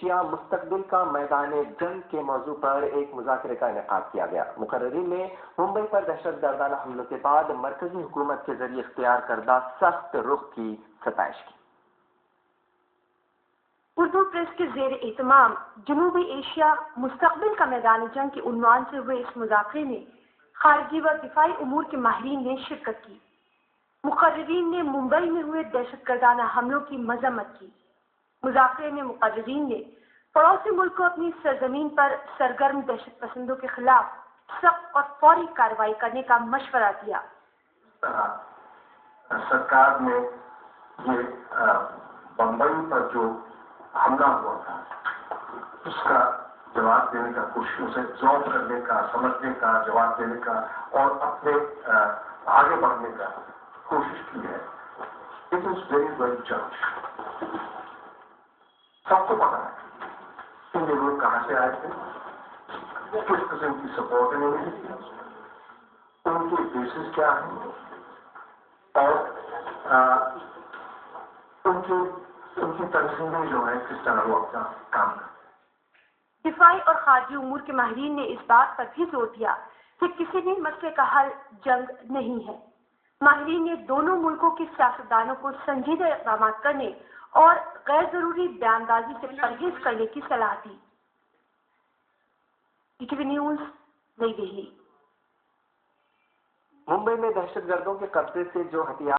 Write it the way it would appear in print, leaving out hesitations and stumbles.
Asia مستقبل کا میدان جنگ کے موضوع پر ایک مذاکرے کا انعقاد کیا گیا۔ مقررین نے ممبئی پر دہشت گردانہ حملوں کے بعد مرکزی حکومت کے ذریعے اختیار کردہ سخت رخ کی ستائش کی۔ اردو پریس کے زیر اہتمام جنوبی ایشیا مستقبل کا میدان جنگ کے عنوان سے ہوئے اس مذاکرے میں خارجی و دفاعی امور کے ماہرین نے شرکت کی۔ مقررین نے ممبئی میں ہوئے دہشت گردانہ حملوں کی مذمت کی۔ مذاکرے میں مقررین نے پڑوسی ملک کو اپنی سرزمین پر سرگرم دہشت پسندوں کے خلاف سخت اور فوری کارروائی کرنے کا مشورہ دیا۔ سرکار نے یہ بمبئی پر جو حملہ ہوا تھا اس کا جواب دینے کا کوشش، اسے ذوق کرنے کا، سمجھنے کا، جواب دینے کا اور اپنے آگے بڑھنے کا کوشش کی ہے۔ اٹ از ویری ویل جج۔ سب کو پتا ہے کہ یہ لوگ کہاں سے آئے تھے، کس قسم کی سپورٹ انہوں نے دی، ان کے بیسز کیا ہیں اور ان کی تنظیمیں جو ہیں کس طرح وہ اپنا کام کریں۔ دفاعی اور خارجی امور کے ماہرین نے اس بات پر بھی زور دیا کہ کسی بھی مسئلے کا حل جنگ نہیں ہے۔ ماہرین نے دونوں ملکوں کے سیاستدانوں کو سنجیدہ اقدامات کرنے اور غیر ضروری بیان بازی سے پرہیز کرنے کی صلاح دی۔ ETV نیوز، نئی دہلی۔ ممبئی میں دہشت گردوں کے قبضے سے جو ہتھیار